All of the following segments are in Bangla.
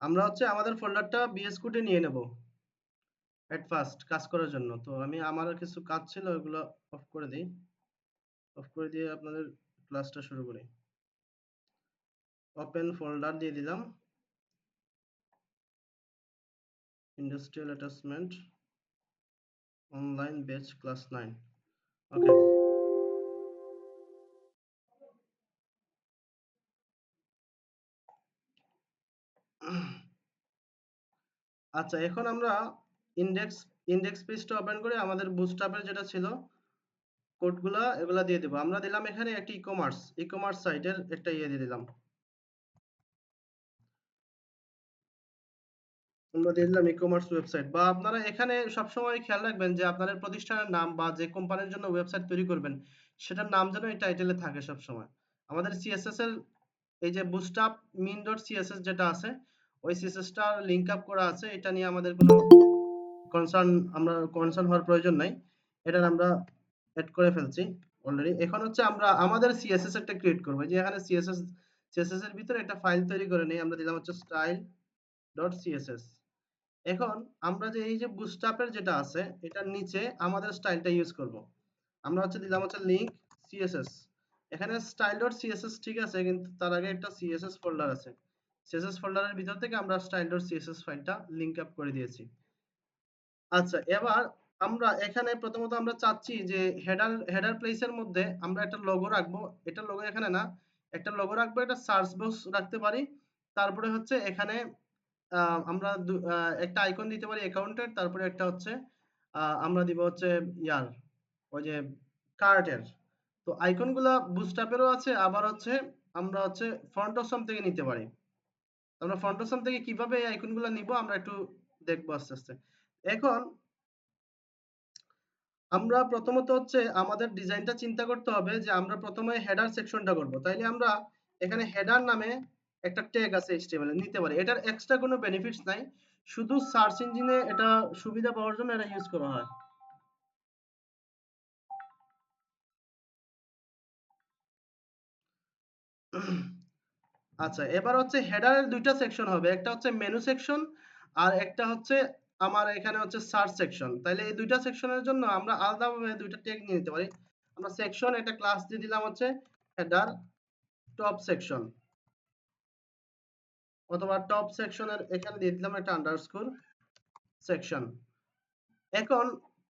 আমরা হচ্ছে আমাদের ফোল্ডারটা বিএস কোডে নিয়ে নেব এট ফার্স্ট কাজ করার জন্য। তো আমি আমার কিছু কাজ ছিল ওগুলো অফ করে দিই। অফ করে দিয়ে আপনাদের ক্লাসটা শুরু করি। ওপেন ফোল্ডার দিয়ে দিলাম, ইন্ডাস্ট্রিয়াল অ্যাটাচমেন্ট অনলাইন বেচ ক্লাস 9। ওকে। আচ্ছা, এখন আমরা ইন্ডেক্স ইন্ডেক্স পেজটা ওপেন করে আমাদের বুটস্ট্র্যাপের যেটা ছিল কোডগুলা এগুলা দিয়ে দেব। আমরা দিলাম এখানে একটা ই-কমার্স সাইটের একটা ইয়ে দিয়ে দিলাম। আমরা দিয়ে দিলাম ই-কমার্স ওয়েবসাইট। বা আপনারা এখানে সবসময় খেয়াল রাখবেন যে আপনাদের প্রতিষ্ঠানের নাম বা যে কোম্পানির জন্য ওয়েবসাইট তৈরি করবেন সেটার নাম যেন এই টাইটেলে থাকে সবসময়। আমাদের সিএসএস এর এই যে bootstrap min.css যেটা আছে ওই সিএসএসটা লিংক আপ করা আছে। এটা নিয়ে আমাদের কোনো কনসার্ন হওয়ার প্রয়োজন নাই। এটা আমরা এড করে ফেলছি অলরেডি। এখন হচ্ছে আমরা আমাদের সিএসএস একটা ক্রিয়েট করব। যে এখানে সিএসএস এর ভিতরে একটা ফাইল তৈরি করে নেই। আমরা দিলাম হচ্ছে style.css। এখন আমরা যে এই যে বুটস্ট্র্যাপের যেটা আছে এটার নিচে আমাদের স্টাইলটা ইউজ করব। আমরা হচ্ছে দিলাম হচ্ছে লিংক সিএসএস। এখানে style.css ঠিক আছে, কিন্তু তার আগে একটা সিএসএস ফোল্ডার আছে। সিএসএস ফোল্ডারের ভিতর থেকে আমরা style.css ফাইলটা লিংক আপ করে দিয়েছি। আচ্ছা, এবার আমরা এখানে প্রথমত আমরা চাচ্ছি যে হেডার প্লেসের মধ্যে আমরা একটা লোগো রাখবো। এটা লোগো এখানে না, একটা লোগো রাখবো, এটা সার্চ বক্স রাখতে পারি। তারপরে হচ্ছে এখানে আমরা একটা আইকন দিতে পারি অ্যাকাউন্টের, তারপরে একটা হচ্ছে আমরা দিব হচ্ছে ইয়ার ওই যে কার্টের। তো আইকনগুলা বুটস্ট্র্যাপেরও আছে, আবার হচ্ছে আমরা হচ্ছে ফ্রন্ট অপশন থেকে নিতে পারি। আমরা ফ্রন্ট অপশন থেকে কিভাবে এই আইকনগুলো নিব আমরা একটু দেখবো আস্তে আস্তে। এখন আমরা প্রথমত হচ্ছে আমাদের ডিজাইনটা চিন্তা করতে হবে যে আমরা প্রথমে হেডার সেকশনটা করব। তাইলে আমরা এখানে হেডার নামে একটা ট্যাগ আছে HTML এ নিতে পারি। এটার এক্সট্রা কোনো বেনিফিটস নাই। শুধু সার্চ ইঞ্জিনে এটা সুবিধা পাওয়ার জন্য এটা ইউজ করা হয়। আচ্ছা, এবার হচ্ছে হেডারের দুইটা সেকশন হবে। একটা হচ্ছে মেনু সেকশন আর একটা হচ্ছে আমার এখানে হচ্ছে সার্চ সেকশন। তাইলে এই দুইটা সেকশনের জন্য আমরা আলাদাভাবে দুইটা ট্যাগ নিয়ে নিতে পারি। আমরা সেকশন একটা ক্লাস দিয়ে দিলাম হচ্ছে হেডার টপ সেকশন, অথবা টপ সেকশনের এখানে দিয়ে দিলাম একটা আন্ডারস্কোর সেকশন। এখন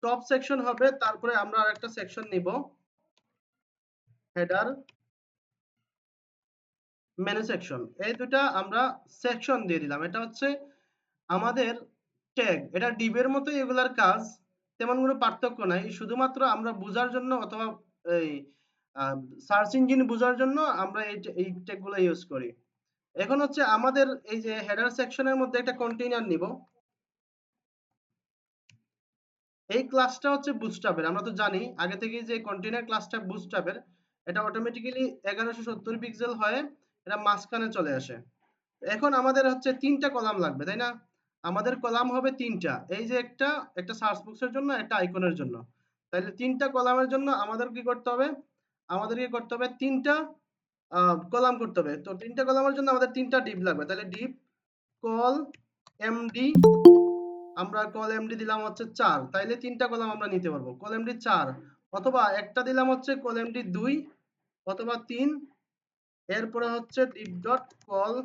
টপ সেকশন হবে, তারপরে আমরা আরেকটা সেকশন নিব হেডার মেনু সেকশন। এই দুটা আমরা সেকশন দিয়ে দিলাম। এটা হচ্ছে আমাদের ট্যাগ। এটা ডিভের মতোই এগুলার কাজ, তেমন কোনো পার্থক্য নাই। শুধুমাত্র আমরা বোঝার জন্য অথবা এই সার্চ ইঞ্জিন বোঝার জন্য আমরা এই ট্যাগগুলো ইউজ করি। এখন হচ্ছে আমাদের এই যে হেডার সেকশনের মধ্যে একটা কন্টেইনার নিব। এই ক্লাসটা হচ্ছে বুটস্ট্র্যাপের। আমরা তো জানি আগে থেকেই যে কন্টেইনার ক্লাসটা বুটস্ট্র্যাপের। এটা অটোমেটিক্যালি 1170 পিক্সেল হয়ে এটা মাঝখানে চলে আসে। এখন আমাদের হচ্ছে 3টা কলাম লাগবে, তাই না? আমাদের কলাম হবে 3টা। এই যে একটা সার্চ বক্সের জন্য, একটা আইকনের জন্য। তাহলে 3টা কলামের জন্য আমাদের কি করতে হবে? আমাদেরকে করতে হবে 3টা কলাম করতে হবে। তো 3টা কলামের জন্য আমাদের 3টা ডিভ লাগবে। তাহলে ডিভ কল এমডি, আমরা কল এমডি দিলাম হচ্ছে 4। তাইলে 3টা কলাম আমরা নিতে পারবো। কল এমডি 4 অথবা একটা দিলাম হচ্ছে কল এমডি 2 অথবা 3। এরপরে হচ্ছে div ডট কল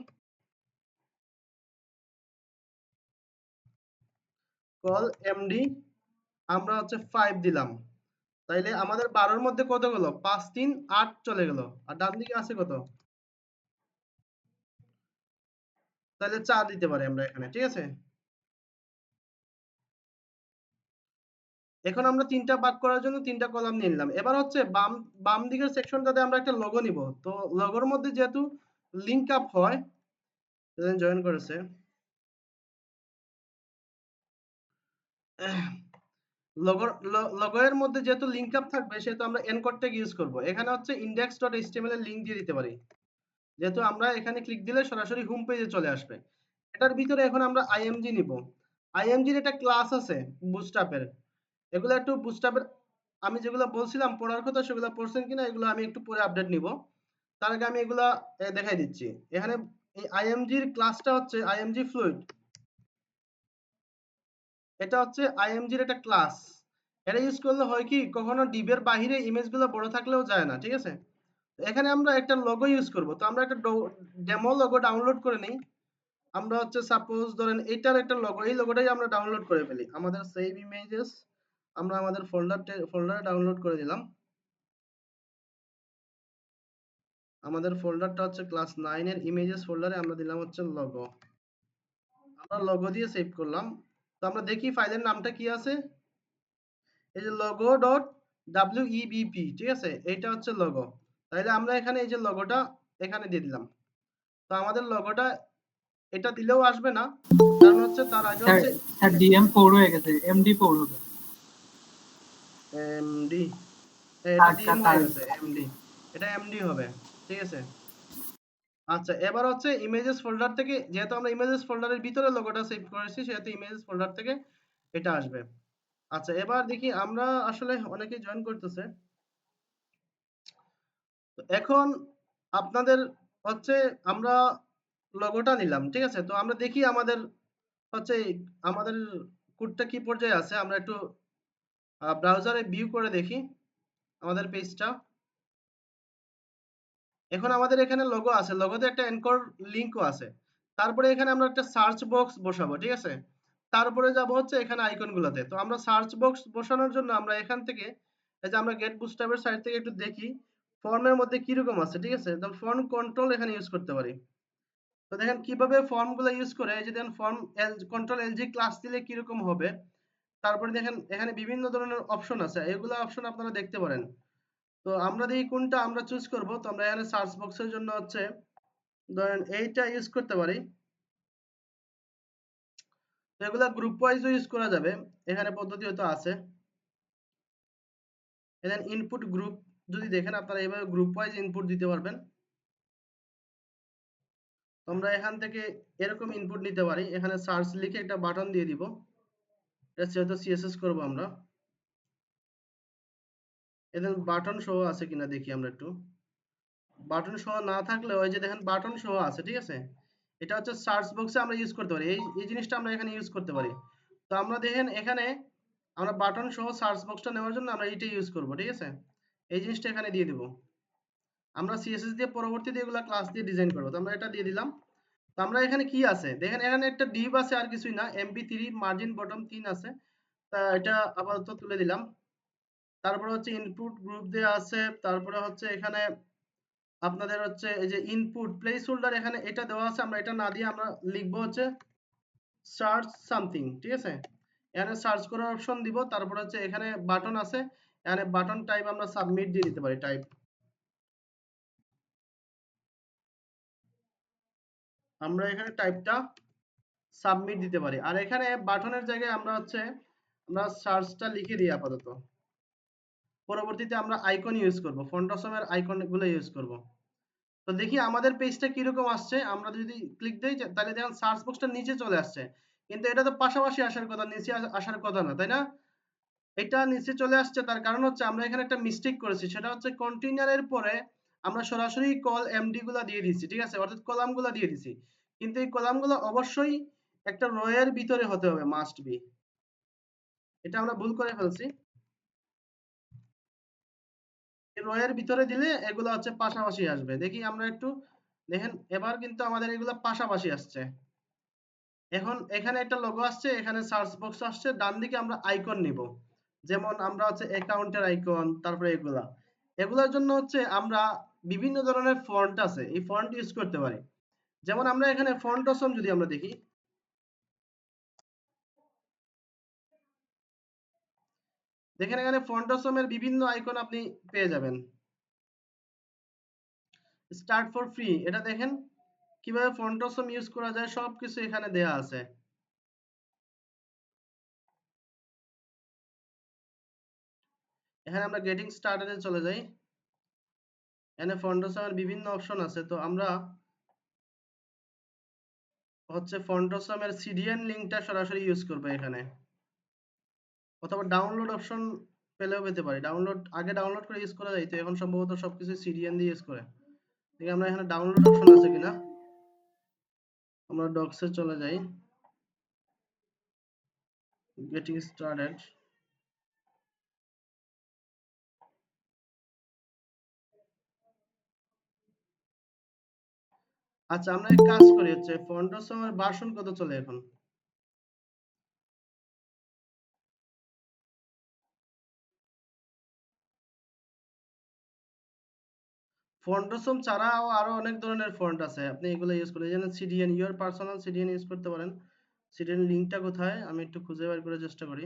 এমডি আমরা হচ্ছে 5 দিলাম। তাইলে আমাদের 12 এর মধ্যে কত গেল? 5 3 8 চলে গেল। আর ডান দিকে আছে কত? তাহলে 4 দিতে পারি আমরা এখানে, ঠিক আছে? এখন আমরা 3টা ভাগ করার জন্য 3টা কলাম নিয়ে নিলাম। এবার হচ্ছে বাম বাম দিকের সেকশনটাতে আমরা একটা লোগো নিব। তো লোগোর মধ্যে যেহেতু লিংক আপ হয়, জয়েন করেছে, লোগো এর মধ্যে যেহেতু লিংক আপ থাকবে সেহেতু আমরা এনকোড ট্যাগ ইউজ করব। এখানে হচ্ছে index.html এর লিংক দিয়ে দিতে পারি। যেহেতু আমরা এখানে ক্লিক দিলে সরাসরি হোম পেজে চলে আসবে। এটার ভিতরে এখন আমরা আইএমজি নিব। আইএমজি এর একটা ক্লাস আছে বুটস্ট্র্যাপের। এগুলো একটু বুটস্ট্র্যাপের আমি যেগুলো বলছিলাম পড়ার কথা সেগুলো পড়ছেন কিনা এগুলো আমি একটু পরে আপডেট নিব। তার আগে আমি এগুলা দেখাই দিচ্ছি। এখানে এই আইএমজি এর ক্লাসটা হচ্ছে আইএমজি ফ্লুইড। এটা হচ্ছে আইএমজি এর একটা ক্লাস। এটা ইউজ করলে হয় কি কখনো ডিভ এর বাহিরে ইমেজগুলো বড় থাকলেও যায় না। ঠিক আছে? এখানে আমরা একটা লোগো ইউজ করব। তো আমরা একটা ডেমো লোগো ডাউনলোড করে নেই। আমরা হচ্ছে সাপোজ ধরেন এটার একটা লোগো, এই লোগোটাই আমরা ডাউনলোড করে ফেলি। আমাদের সেভ ইমেজেস আমরা আমাদের ফোল্ডারে ডাউনলোড করে দিলাম। আমাদের ফোল্ডারটা হচ্ছে ক্লাস 9 এর ইমেজেস ফোল্ডারে আমরা দিলাম হচ্ছে লোগো। আমরা লোগো দিয়ে সেভ করলাম। তো আমরা দেখি ফাইলের নামটা কি আছে। এই যে লোগো ডট webp, ঠিক আছে? এইটা হচ্ছে লোগো। তাইলে আমরা এখানে এই যে লোগোটা এখানে দিয়ে দিলাম। তো আমাদের লোগোটা এটা দিলেও আসবে না, কারণ হচ্ছে তার আগে স্যার হচ্ছে স্যার DM4 হয়ে গেছে, MD4 হবে। এমডি, এটা ডিএম হয়ে কার গেছে এমডি, এটা এমডি হবে। ঠিক আছে? আচ্ছা, এবার হচ্ছে ইমেজেস ফোল্ডার থেকে, যেহেতু আমরা ইমেজেস ফোল্ডারের ভিতরে লোগোটা সেভ করেছি সেহেতু ইমেজেস ফোল্ডার থেকে এটা আসবে। আচ্ছা, এবার দেখি আমরা আসলে অনেকেই জয়েন করতেছে। তো এখন আপনাদের হচ্ছে আমরা লোগোটা নিলাম, ঠিক আছে? তো আমরা দেখি আমাদের হচ্ছে আমাদের কোডটা কি পর্যায়ে আছে। আমরা একটু ব্রাউজারে ভিউ করে দেখি আমাদের পেজটা। এখন আমাদের এখানে লোগো আছে, লোগোতে একটা অ্যানকর লিঙ্কও আছে। তারপরে এখানে আমরা একটা সার্চ বক্স বসাবো, ঠিক আছে? তারপরে যাব হচ্ছে এখানে আইকনগুলোতে। তো আমরা সার্চ বক্স বসানোর জন্য আমরা এখান থেকে এই যে আমরা গেট বুটস্ট্র্যাপের সাইট থেকে একটু দেখি ফর্মের মধ্যে কিরকম আছে, ঠিক আছে? তো ফর্ম কন্ট্রোল এখানে ইউজ করতে পারি। তো দেখেন কিভাবে ফর্মগুলো ইউজ করে, এই যে দেখেন ফর্ম কন্ট্রোল এলজি ক্লাস দিলে কিরকম হবে। তারপরে দেখেন এখানে বিভিন্ন ধরনের অপশন আছে, এগুলো অপশন আপনারা দেখতে পারেন। তো আমরা দেখি কোনটা আমরা চুজ করব। তো আমরা এখানে সার্চ বক্সের জন্য হচ্ছে ধরেন এইটা ইউজ করতে পারি। তো এগুলা গ্রুপ ওয়াইজও ইউজ করা যাবে, এখানে পদ্ধতি হয়তো আছে। এখানে ইনপুট গ্রুপ যদি দেখেন আপনারা এইভাবে গ্রুপ ওয়াইজ ইনপুট দিতে পারবেন। তো আমরা এখান থেকে এরকম ইনপুট নিতে পারি। এখানে সার্চ লিখে একটা বাটন দিয়ে দিব। এটা যেহেতু সিএসএস করব আমরা, এখানে বাটন সহ আছে কিনা দেখি আমরা একটু। বাটন সহ না থাকলে ওই যে দেখেন বাটন সহ আছে, ঠিক আছে? এটা হচ্ছে সার্চ বক্সে আমরা ইউজ করতে পারি, এই জিনিসটা আমরা এখানে ইউজ করতে পারি। তো আমরা দেখেন এখানে আমরা বাটন সহ সার্চ বক্সটা নেওয়ার জন্য আমরা এইটা ইউজ করব, ঠিক আছে? এই জিনিসটা এখানে দিয়ে দিব। আমরা সিএসএস দিয়ে পরবর্তীতে এগুলা ক্লাস দিয়ে ডিজাইন করব। তো আমরা এটা দিয়ে দিলাম। তো আমরা এখানে কি আছে দেখেন, এখানে একটা ডিভ আছে আর কিছুই না, এমপি3 মার্জিন বটম 3 আছে। তা এটা আপাতত তুলে দিলাম। তারপরে হচ্ছে ইনপুট গ্রুপ দেয়া আছে। তারপরে হচ্ছে এখানে আপনাদের হচ্ছে এই যে ইনপুট প্লেস হোল্ডার এখানে এটা দেওয়া আছে। আমরা এটা না দিয়ে আমরা লিখবো হচ্ছে সার্চ সামথিং, ঠিক আছে? এখানে সার্চ করার অপশন দিব। তারপর হচ্ছে এখানে বাটন আছে, এখানে বাটন টাইপ আমরা সাবমিট দিয়ে দিতে পারি টাইপ। আমরা এখানে টাইপটা সাবমিট দিতে পারি। আর এখানে বাটনের জায়গায় আমরা হচ্ছে আমরা সার্চটা লিখে দিই আপাতত। পরবর্তীতে আমরা আইকন ইউজ করব, ফন্ট অসমের আইকন গুলো ইউজ করব। তো দেখি আমাদের পেজটা কিরকম আসছে। আমরা যদি ক্লিক দেই তাহলে দেখেন সার্চ বক্সটা নিচে চলে আসছে, কিন্তু এটা তো পাশাপাশি আসার কথা, নিচে আসার কথা না, তাই না? এটা নিচে চলে আসছে, তার কারণ হচ্ছে আমরা এখানে একটা মিস্টেক করেছি। সেটা হচ্ছে কন্টেইনারের পরে আমরা সরাসরি কল এমডি গুলা দিয়ে দিচ্ছি, ঠিক আছে? অর্থাৎ কলাম গুলা দিয়ে দিছি, কিন্তু এই কলাম গুলো অবশ্যই একটা রো এর ভিতরে হতে হবে, মাস্ট বি। এটা আমরা ভুল করে ফেলছি। এই রো এর ভিতরে দিলে এগুলো হচ্ছে পাশাপাশি আসবে। দেখি আমরা একটু দেখেন, এবার কিন্তু আমাদের এগুলো পাশাপাশি আসছে। এখন এখানে একটা লোগো আসছে, এখানে সার্চ বক্স আসছে, ডান দিকে আমরা আইকন নিব। যেমন আমরা হচ্ছে অ্যাকাউন্টের আইকন, তারপরে এগুলা, এগুলোর জন্য হচ্ছে আমরা বিভিন্ন ধরনের ফন্ট আছে, এই ফন্ট ইউজ করতে পারি। যেমন আমরা এখানে ফন্ট অসম যদি আমরা দেখি, দেখেন এখানে ফন্ট অসমের বিভিন্ন আইকন আপনি পেয়ে যাবেন। স্টার্ট ফর ফ্রি, এটা দেখেন কিভাবে ফন্ট অসম ইউজ করা যায়, সবকিছু এখানে দেয়া আছে। এখানে আমরা গেটিং স্টার্টেড এ চলে যাই। এখানে ফন্ট অসমের বিভিন্ন অপশন আছে। তো আমরা হচ্ছে ফন্ট অসমের সিডিএন লিংকটা সরাসরি ইউজ করবো এখানে, অথবা ডাউনলোড অপশন পেলেও পেতে পারি। ডাউনলোড আগে ডাউনলোড করে ইউজ করা যায়, তো এখন সম্ভবত সবকিছু সিডিএন দিয়ে ইউজ করে। দেখি আমরা এখানে ডাউনলোড অপশন আছে কিনা। আমরা ডক্সে চলে যাই, গেটিং স্টার্টেড। আচ্ছা, আমরা এক কাজ করি, হচ্ছে ফন্ডসমের ভার্সন কত চলে এখন? ফন্ডসম ছাড়াও আরো অনেক ধরনের ফন্ট আছে, আপনি এগুলো ইউজ করতে, যেমন CDN, your personal CDN use করতে পারেন। সিডিএন লিঙ্কটা কোথায় আমি একটু খুঁজে বের করার চেষ্টা করি।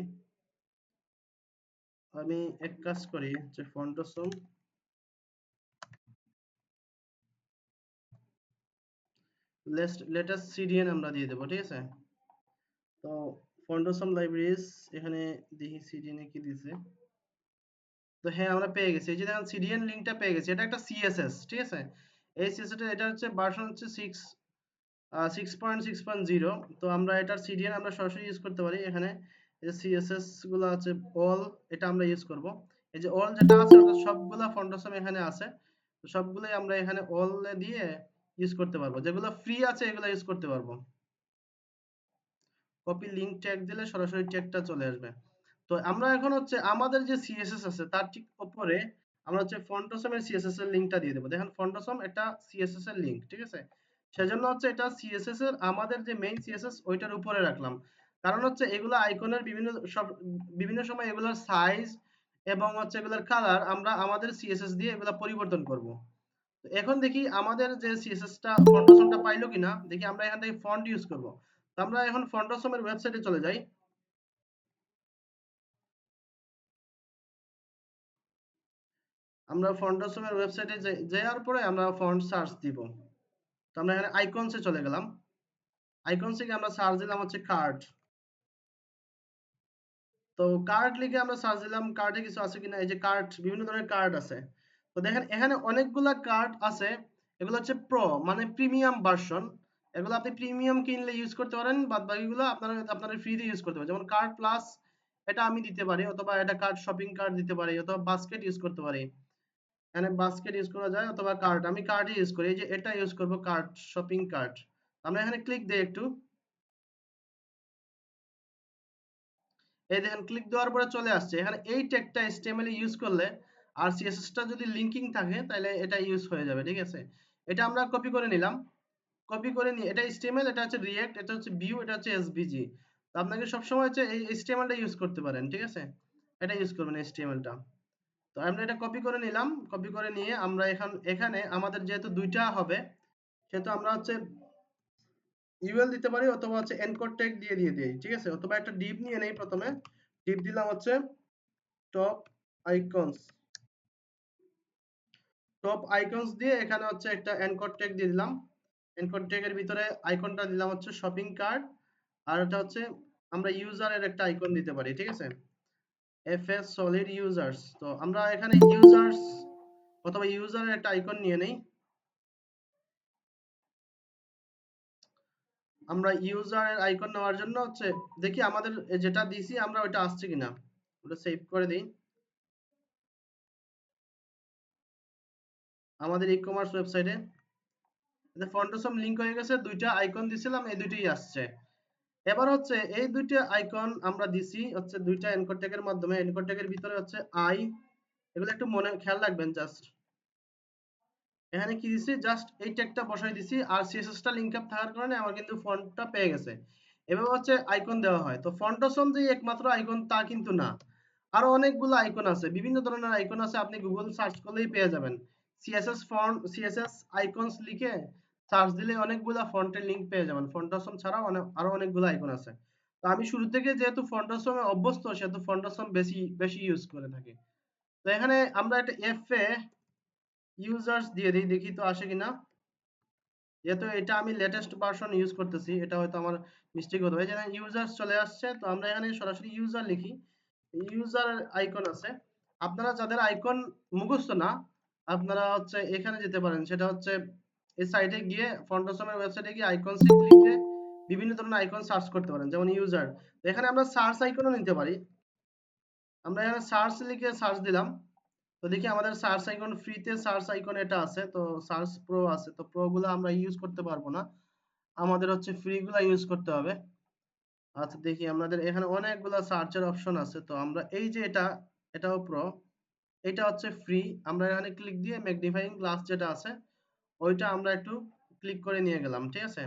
আমি এক কাজ করি, যে ফন্ডসম লেটেস্ট সিডিএন আমরা দিয়ে দেবো, ঠিক আছে। তো ফন্ডসম লাইব্রেরিজ, এখানে দেখি সিডিএন এ কি দিছে। তো হ্যাঁ, আমরা পেয়ে গেছি, এই যে দেখেন সিডিএন লিংকটা পেয়ে গেছি, এটা একটা সিএসএস, ঠিক আছে। এই সিএসএস এটা হচ্ছে ভার্সন হচ্ছে 6.6.0। তো আমরা এটার সিডিএন আমরা সরাসরি ইউজ করতে পারি। এখানে এই যে সিএসএস গুলো আছে অল, এটা আমরা ইউজ করব। এই যে অল যেটা আছে ওটা সবগুলা ফন্ডসম এখানে আছে, তো সবগুলাই আমরা এখানে অল দিয়ে ইউজ করতে পারবো। যেগুলো ফ্রি আছে এগুলো ইউজ করতে পারবো। কপি লিংক ট্যাগ দিলে সরাসরি ট্যাগটা চলে আসবে। তো আমরা এখন হচ্ছে আমাদের যে সিএসএস আছে তার ঠিক উপরে আমরা হচ্ছে ফন্টসম এর সিএসএস এর লিংকটা দিয়ে দেবো। দেখেন ফন্টসম এটা সিএসএস এর লিংক, ঠিক আছে। সেজন্য হচ্ছে এটা সিএসএস এর আমাদের যে মেইন সিএসএস ওইটার উপরে রাখলাম। কারণ হচ্ছে এগুলা আইকনের বিভিন্ন সময় এগুলার সাইজ এবং হচ্ছে এগুলার কালার আমরা আমাদের সিএসএস দিয়ে এগুলা পরিবর্তন করব। তো এখন দেখি আমাদের যে সিএসএসটা ফন্টসমটা পাইলো কিনা, দেখি আমরা এখান থেকে ফন্ট ইউজ করব। তো আমরা এখন ফন্টসমের ওয়েবসাইটে চলে যাই। আমরা ফন্টসমের ওয়েবসাইটে যাওয়ার পরে আমরা ফন্ট সার্চ দিব। তো আমরা এখানে আইকনসে চলে গেলাম। আইকনসে গিয়ে আমরা সার্চ দিলাম হচ্ছে কার্ড। তো কার্ড লিখে আমরা সার্চ দিলাম কার্ডে কিছু আছে কিনা। এই যে কার্ড, বিভিন্ন ধরনের কার্ড আছে। তো দেখেন এখানে অনেকগুলা কার্ড আছে। এগুলো হচ্ছে প্রো মানে প্রিমিয়াম ভার্সন। এগুলো আপনি প্রিমিয়াম কিনলে ইউজ করতে পারেন, বাদ বাকিগুলো আপনারা ফ্রিতে ইউজ করতে পারেন। যেমন কার্ড প্লাস, এটা আমি দিতে পারি, অথবা এটা কার্ড শপিং কার্ড দিতে পারি, অথবা বাস্কেট ইউজ করতে পারি। এখানে বাস্কেট ইউজ করা যায়, অথবা কার্ড, আমি কার্ডই ইউজ করি। এই যে এটা ইউজ করব, কার্ড, শপিং কার্ট। আমরা এখানে ক্লিক দেই একটু। এই দেখেন ক্লিক দেওয়ার পরে চলে আসছে। এখানে এই ট্যাগটা HTML এ ইউজ করলে আর CSS টা যদি লিংকিং থাকে তাহলে এটা ইউজ হয়ে যাবে, ঠিক আছে। এটা আমরা কপি করে নিলাম। কপি করে নিয়ে এটা HTML, এটা হচ্ছে রিঅ্যাক্ট, এটা হচ্ছে ভিউ, এটা হচ্ছে এসভিজি। তো আপনাকে সবসময় হচ্ছে এই HTML টা ইউজ করতে পারেন, ঠিক আছে। এটা ইউজ করবেন HTML টা। তো আমরা এটা কপি করে নিলাম। কপি করে নিয়ে আমরা এখানে আমাদের যেহেতু দুইটা হবে, সেহেতু আমরা হচ্ছে ইউএল দিতে পারি, অথবা হচ্ছে এনকোড ট্যাগ দিয়ে দেই, ঠিক আছে। অথবা একটা ডিভ নিয়ে নেই প্রথমে। ডিভ দিলাম হচ্ছে টপ আইকনস। টপ আইকনস দিয়ে এখানে হচ্ছে একটা এনকোড ট্যাগ দিয়ে দিলাম। এনকোড ট্যাগের ভিতরে আইকনটা দিলাম হচ্ছে শপিং কার্ট। আর এটা হচ্ছে আমরা ইউজারের একটা আইকন দিতে পারি, ঠিক আছে। FS solid users. তো আমরা এখানে ইউজার্স অথবা ইউজারের একটা আইকন নিয়ে নেই। আমরা ইউজারের আইকন নেওয়ার জন্য হচ্ছে দেখি আমাদের যেটা দিছি আমরা ওইটা আসছে কিনা। ওটা সেভ করে দিই। আমাদের ই-কমার্স ওয়েবসাইটে ফন্টসম লিংক হয়ে গেছে, দুইটা আইকন দিছিলাম, এই দুইটাই আসছে। এবার হচ্ছে এই দুইটা আইকন আমরা দিছি হচ্ছে দুইটা এনকোড ট্যাগের মাধ্যমে। এনকোড ট্যাগের ভিতরে হচ্ছে আই, এগুলো একটু মনে খেয়াল রাখবেন। জাস্ট এখানে কি দিছি, জাস্ট এই ট্যাগটা বসাই দিছি, আর সিএসএস টা লিংক আপ থাকার কারণে আমার কিন্তু ফন্টটা পেয়ে গেছে। এভাবে হচ্ছে আইকন দেওয়া হয়। তো ফন্টসম যে একমাত্র আইকন তা কিন্তু না, আরো অনেকগুলো আইকন আছে, বিভিন্ন ধরনের আইকন আছে, আপনি গুগল সার্চ করলেই পেয়ে যাবেন। সিএসএস আইকনস লিখে সার্চ দিলে অনেকগুলা ফন্টের লিংক পেয়ে যাবেন। ফন্টসম ছাড়াও আরো অনেকগুলো আইকন আছে। তো আমি শুরু থেকে যেহেতু ফন্টসমে অভ্যস্ত, সেহেতু ফন্টসম বেশি বেশি ইউজ করে থাকি। তো এখানে আমরা একটা এফ এ ইউজার্স দিয়ে দিই, দেখি তো আসে কিনা। যেহেতু এটা আমি লেটেস্ট ভার্সন ইউজ করতেছি, এটা হয়তো আমার মিস্টেক হতে পারে। যেখানে ইউজার্স চলে আসছে, তো আমরা এখানে সরাসরি ইউজার লিখি। ইউজার আইকন আছে। আপনারা যাদের আইকন মুখস্থ না, আপনারা হচ্ছে এখানে যেতে পারেন, সেটা হচ্ছে এই সাইটে গিয়ে ফন্টসমের ওয়েবসাইটে গিয়ে আইকনসে ক্লিকে বিভিন্ন ধরনের আইকন সার্চ করতে পারেন, যেমন ইউজার। এখানে আমরা সার্চ আইকনও নিতে পারি। আমরা এখানে সার্চ লিখে সার্চ দিলাম। তো দেখি আমাদের সার্চ আইকন ফ্রিতে সার্চ আইকন এটা আছে, তো সার্চ প্রো আছে, তো প্রো গুলো আমরা ইউজ করতে পারবো না, আমাদের হচ্ছে ফ্রি গুলা ইউজ করতে হবে। আচ্ছা দেখি আমাদের এখানে অনেকগুলা সার্চের অপশন আছে, তো আমরা এই যে এটাও প্রো, এটা হচ্ছে ফ্রি। আমরা এখানে ক্লিক দিয়ে ম্যাগনিফাইং গ্লাস যেটা আছে ওইটা আমরা একটু ক্লিক করে নিয়ে গেলাম, ঠিক আছে।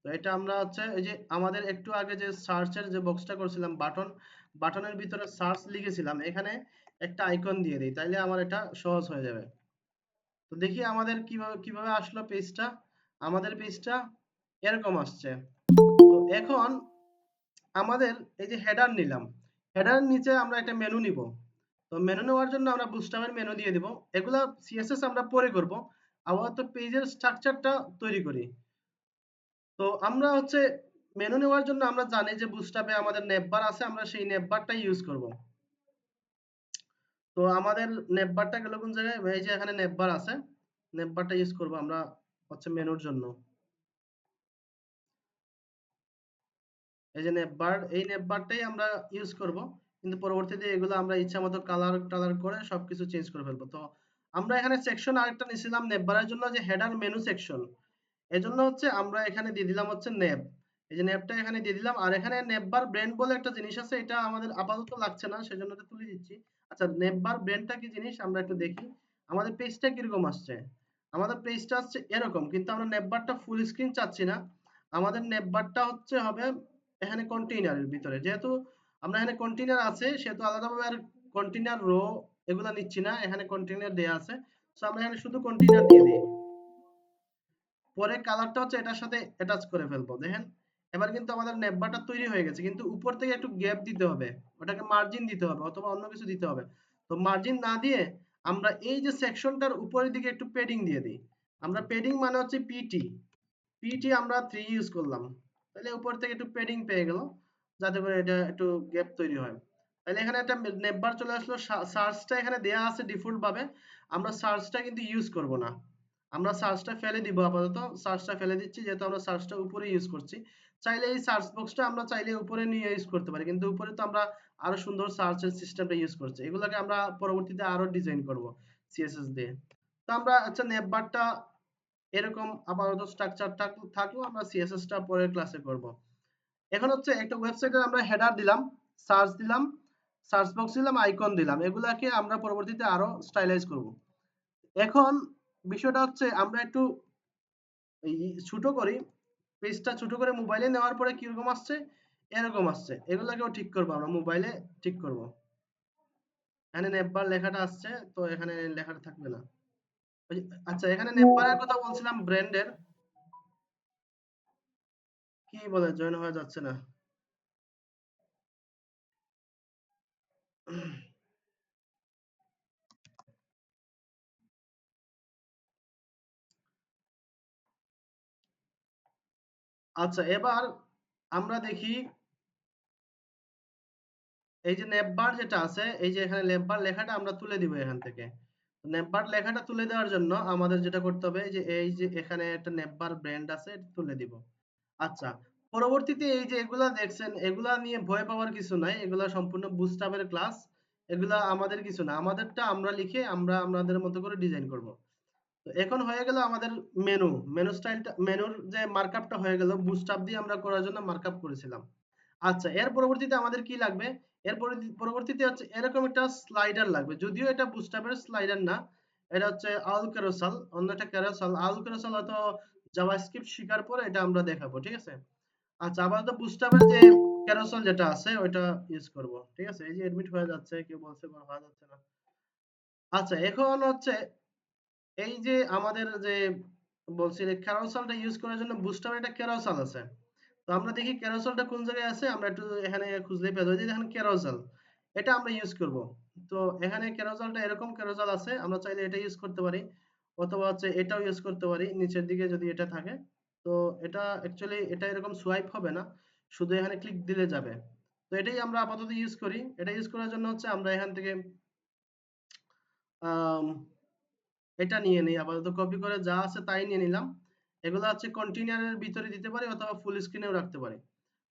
তো এটা আমরা হচ্ছে এই যে আমাদের একটু আগে যে সার্চের যে বক্সটা করছিলাম বাটনের ভিতরে সার্চ লিখেছিলাম, এখানে একটা আইকন দিয়ে দিই, তাইলে আমার এটা সহজ হয়ে যাবে। তো দেখি আমাদের কিভাবে কিভাবে আসলো পেজটা। আমাদের পেজটা এরকম আসছে। তো এখন আমাদের এই যে হেডার নিলাম, হেডার নিচে আমরা একটা মেনু নিব। তো মেনু নেওয়ার জন্য আমরা বুটস্ট্র্যাপের মেনু দিয়ে দিব। এগুলা সিএসএস আমরা পরে করব। আপাতত পেজের স্ট্রাকচারটা তৈরি করি। তো আমরা হচ্ছে মেনু নেওয়ার জন্য আমরা জানি যে বুটস্ট্র্যাপে আমাদের নেভবার আছে, আমরা সেই নেভবারটা ইউজ করব। তো আমাদের নেভবারটা গেল কোন জায়গায়, এই যে এখানে নেভবার আছে, নেভবারটা ইউজ করব আমরা হচ্ছে মেনুর জন্য। এই যে নেভবার, এই নেভবারটাই আমরা ইউজ করব, কিন্তু পরবর্তীতে এগুলো আমরা ইচ্ছামতো কালার টালার করে সবকিছু চেঞ্জ করে ফেলবো। তো আমরা এখানে সেকশন আরেকটা নিছিলাম নেভবারের জন্য, যে হেডার মেনু সেকশন। এজন্য হচ্ছে আমরা এখানে দিয়ে দিলাম হচ্ছে নেভ। এই যে নেভটা এখানে দিয়ে দিলাম, আর এখানে নেভবার ব্র্যান্ড বলে একটা জিনিস আছে, এটা আমাদের আপাতত লাগছে না, সেজন্য এটা তুলে দিচ্ছি। আচ্ছা নেভবার ব্র্যান্ডটা কি জিনিস আমরা একটু দেখি। আমাদের পেজটা কিরকম আসছে, আমাদের পেজটা আসছে এরকম, কিন্তু আমরা নেভবারটা ফুল স্ক্রিন চাচ্ছি না। আমাদের নেভবারটা হচ্ছে হবে এখানে কন্টেইনারের ভিতরে, যেহেতু আমরা এখানে কন্টেইনার আছে সেহেতু আলাদাভাবে আর কন্টেইনার রো এগুলা নিচ্ছি না, এখানে কন্টেইনার দেয়া আছে। সো আমরা এখানে শুধু কন্টেইনার দিয়ে দিই। পরে কালারটা হচ্ছে এটার সাথে অ্যাটাচ করে ফেলবো, দেখেন। এবার কিন্তু আমাদের নেভবারটা তৈরি হয়ে গেছে, কিন্তু উপর থেকে একটু গ্যাপ দিতে হবে, ওটাকে মার্জিন দিতে হবে অথবা অন্য কিছু দিতে হবে। তো মার্জিন না দিয়ে আমরা এই যে সেকশনটার উপরের দিকে একটু পেডিং দিয়ে দিই। আমরা পেডিং মানে হচ্ছে পিটি, পিটি আমরা 3 ইউজ করলাম, তাহলে উপর থেকে একটু পেডিং পেয়ে গেল, যাতে করে এটা একটু গ্যাপ তৈরি হয়। তাহলে এখানে একটা নেভবার চলে আসলো। সার্চটা এখানে দেয়া আছে ডিফল্ট ভাবে, আমরা সার্চটা কিন্তু ইউজ করব না, আমরা সার্চটা ফেলে দিব। আপাতত সার্চটা ফেলে দিচ্ছি, যেহেতু আমরা সার্চটা উপরে ইউজ করছি। চাইলে এই সার্চ বক্সটা আমরা চাইলে উপরে নিয়ে ইউজ করতে পারি, কিন্তু উপরে তো আমরা আরো সুন্দর সার্চের সিস্টেমটা ইউজ করছি, এগুলোকে আমরা পরবর্তীতে আরো ডিজাইন করব সিএসএস দিয়ে। তো আমরা আচ্ছা নেভবারটা এরকম আপাতত স্ট্রাকচার থাকলো, আমরা সিএসএস টা পরের ক্লাসে করব। এখন হচ্ছে একটা ওয়েবসাইটের আমরা হেডার দিলাম, সার্চ দিলাম, সার্চ বক্স দিলাম, আইকন দিলাম, এগুলাকে আমরা পরবর্তীতে আরো স্টাইলাইজ করব। এখন বিষয়টা হচ্ছে আমরা একটু এই ছোট করি, পেজটা ছোট করে মোবাইলে নেওয়ার পরে কিরকম আসছে, এরকম আসছে। এগুলাকেও ঠিক করবো, আমরা মোবাইলে ঠিক করব। এখানে নেপাল লেখাটা আসছে, তো এখানে লেখাটা থাকবে না। আচ্ছা এখানে নেপালের কথা বলছিলাম, ব্র্যান্ডের কি বলে জয়েন হয়ে যাচ্ছে না। আচ্ছা এবার আমরা দেখি এই যে নেপবার যেটা আছে, এই যে এখানে নেপবার লেখাটা আমরা তুলে দিব এখান থেকে। নেপবার লেখাটা তুলে দেওয়ার জন্য আমাদের যেটা করতে হবে, যে এই যে এখানে একটা নেপবার ব্র্যান্ড আছে, এটা তুলে দিব। আচ্ছা পরবর্তীতে এই যে এগুলা দেখছেন, এগুলা নিয়ে ভয় পাওয়ার কিছু নাই, এগুলা সম্পূর্ণ বুস্টআপের ক্লাস, এগুলা আমাদের কিছু না, আমাদেরটা আমরা লিখে আমরা আমাদের মতো করে ডিজাইন করব। তো এখন হয়ে গেল আমাদের মেনু স্টাইলটা, মেনুর যে মার্কআপটা হয়ে গেল, বুস্টআপ দিয়ে আমরা করার জন্য মার্কআপ করেছিলাম। আচ্ছা এর পরবর্তীতে আমাদের কি লাগবে, এর পরবর্তীতে হচ্ছে এরকম একটা স্লাইডার লাগবে, যদিও এটা বুস্টআপের স্লাইডার না, এটা হচ্ছে আউল ক্যারোসাল, অন্য একটা ক্যারোসাল। আউল ক্যারোসাল হয়তো জাভাস্ক্রিপ্ট শেখার পরে এটা আমরা দেখাবো, ঠিক আছে। আচ্ছা আপাতত বুস্টআপের যে ক্যারোসাল যেটা আছে ওইটা ইউজ করব, ঠিক আছে। এই যে এডমিট হয়ে যাচ্ছে, কেউ বলছে হয়ে যাচ্ছে না। আচ্ছা এখন হচ্ছে এই যে আমাদের যে বলছি যে ক্যারোসালটা ইউজ করার জন্য বুস্টআপের একটা ক্যারোসাল আছে। তো আমরা দেখি ক্যারোসেলটা কোন জায়গায় আছে, আমরা একটু এখানে খুঁজলেই পেয়ে যাবো, যে দেখেন ক্যারোসেল, এটা আমরা ইউজ করব। তো এখানে ক্যারোসেলটা এরকম ক্যারোসেল আছে, আমরা চাইলে এটা ইউজ করতে পারি, অথবা হচ্ছে এটাও ইউজ করতে পারি নিচের দিকে যদি এটা থাকে। তো এটা অ্যাকচুয়ালি এটা এরকম সোয়াইপ হবে না, শুধু এখানে ক্লিক দিলে যাবে। তো এটাই আমরা আপাতত ইউজ করি। এটা ইউজ করার জন্য হচ্ছে আমরা এখান থেকে আম, এটা নিয়ে নিই, আপাতত কপি করে যা আছে তাই নিয়ে নিলাম। এগুলো হচ্ছে কন্টেইনারের ভিতরে দিতে পারি অথবা ফুল স্ক্রিনেও রাখতে পারি।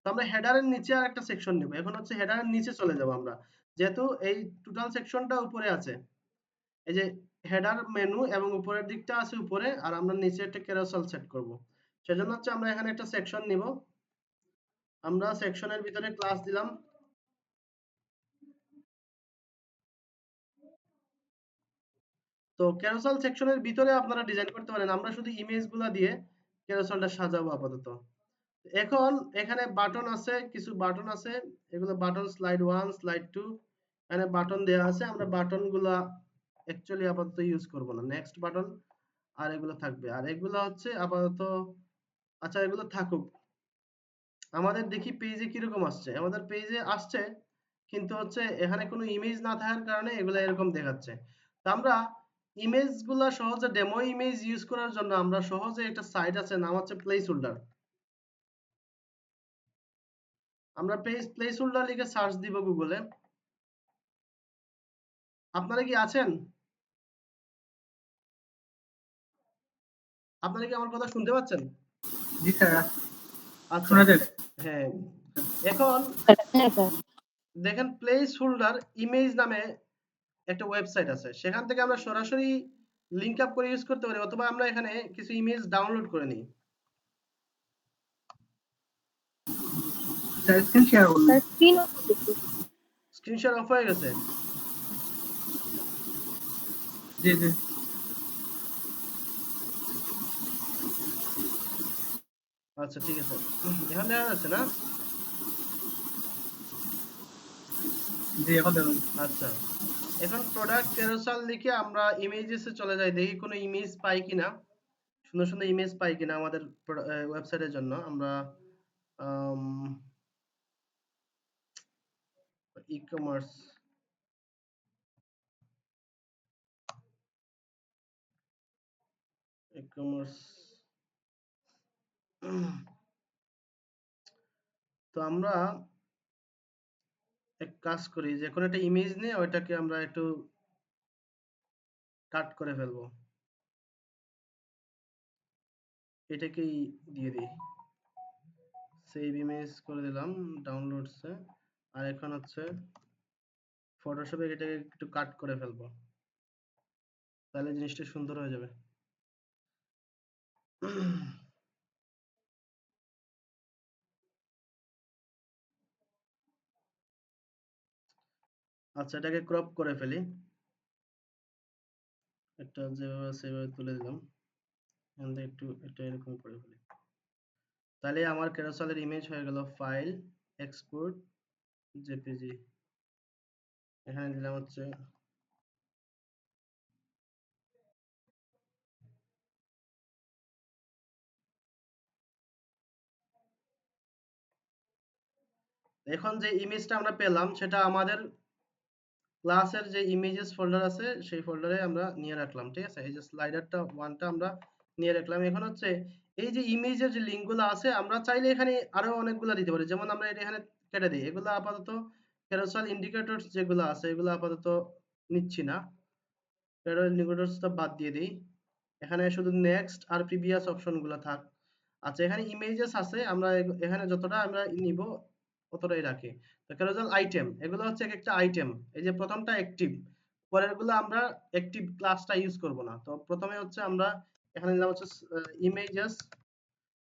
তো আমরা হেডারের নিচে আর একটা সেকশন নেব। এখন হচ্ছে হেডারের নিচে চলে যাব আমরা, যেহেতু এই টোটাল সেকশনটা উপরে আছে। এই যে হেডার মেনু এবং উপরের দিকটা আছে উপরে, আর আমরা নিচে একটা ক্যারোসেল সেট করব। সেজন্য হচ্ছে আমরা এখানে একটা সেকশন নিব। আমরা সেকশনের ভিতরে ক্লাস দিলাম। তো ক্যারোসেল সেকশনের ভিতরে আপনারা ডিজাইন করতে পারেন। আমরা শুধু ইমেজগুলা দিয়ে ক্যারোসেলটা সাজাবো আপাতত। এখন এখানে বাটন আছে, কিছু বাটন আছে। এগুলো বাটন স্লাইড 1, স্লাইড 2, এখানে বাটন দেয়া আছে। আমরা বাটনগুলা অ্যাকচুয়ালি আপাতত ইউজ করব না। নেক্সট বাটন আর এগুলো থাকবে। আর এগুলো হচ্ছে আপাতত, আচ্ছা এগুলো থাকুক। আমাদের দেখি পেজে কিরকম আসছে। আমাদের পেজে আসছে, কিন্তু হচ্ছে এখানে কোনো ইমেজ না থাকার কারণে এগুলো এরকম দেখাচ্ছে। তো আমরা ইমেজগুলা সহজে ডেমো ইমেজ ইউজ করার জন্য আমরা সহজে একটা সাইট আছে, নাম হচ্ছে প্লেস হোল্ডার। আমরা প্লেস হোল্ডার লিখে সার্চ দিব গুগলে। আপনারা কি আছেন? আপনারা কি আমার কথা শুনতে পাচ্ছেন? জি স্যার, আচ্ছা, শোনা যাচ্ছে। হ্যাঁ। এখন হ্যাঁ স্যার। দেখেন প্লেস হোল্ডার ইমেজ নামে একটা ওয়েবসাইট আছে। সেখান থেকে আমরা সরাসরি লিংক আপ করে ইউজ করতে পারি, অথবা আমরা এখানে কিছু ইমেজ ডাউনলোড করে নিই। স্যার স্ক্রিন শেয়ার করুন। স্যার স্ক্রিন অফ করতেছি। স্ক্রিন শেয়ার অফ হয়ে গেছে। জি জি আচ্ছা ঠিক আছে, এখন দেখা যাচ্ছে না? জি, এখন দেখুন। আচ্ছা, এখন প্রোডাক্ট ক্যারোসেল লিখে আমরা ইমেজেসে চলে যাই, দেখি কোনো ইমেজ পাই কিনা, সুন্দর সুন্দর ইমেজ পাই কিনা আমাদের ওয়েবসাইটের জন্য। আমরা ই-কমার্স, ই-কমার্স তো আমরা এক কাজ করি, যে কোনো একটা ইমেজ নিয়ে ওইটাকে আমরা একটু কাট করে ফেলবো, এটাকেই দিয়ে দিই। সেভ ইমেজ করে দিলাম ডাউনলোডসে। আর এখন হচ্ছে ফটোশপে এটাকে একটু কাট করে ফেলবো, তাহলে জিনিসটা সুন্দর হয়ে যাবে। আচ্ছা, এটাকে ক্রপ করে ফেলি। একটা যেভাবে আছে সেভাবে তুলে দিলাম। এখান থেকে একটু এটা এরকম করে ফেলি। তাহলে আমার ক্যারোসেলের ইমেজ হয়ে গেল। File, export, JPG. এখানে দিলাম হচ্ছে, এখন যে ইমেজটা আমরা পেলাম সেটা আমাদের ক্লাসের যে ইমেজেস ফোল্ডার আছে সেই ফোল্ডারে আমরা নিয়ে রাখলাম। ঠিক আছে, এই যে স্লাইডারটা ওয়ানটা আমরা নিয়ে রাখলাম। এখন হচ্ছে এই যে ইমেজের যে লিঙ্কগুলো আছে, আমরা চাইলে এখানে আরো অনেকগুলো দিতে পারি। যেমন আমরা এটা এখানে কেটে দিই, এগুলো আপাতত ক্যারোসেল ইন্ডিকেটরস যেগুলো আছে এগুলো আপাতত নিচ্ছি না, ক্যারোসেল ইন্ডিকেটরসটা বাদ দিয়ে দিই। এখানে শুধু নেক্সট আর প্রিভিয়াস অপশনগুলো থাক। আচ্ছা, এখানে ইমেজেস আছে, আমরা এখানে যতটা আমরা নিব ততটাই রাখি। তো ক্যারোসেল আইটেম, এগুলো হচ্ছে এক একটা আইটেম। এই যে প্রথমটা অ্যাক্টিভ, পরেরগুলো আমরা অ্যাক্টিভ ক্লাসটা ইউজ করব না। তো প্রথমে হচ্ছে আমরা এখানে নিলাম হচ্ছে ইমেজেস।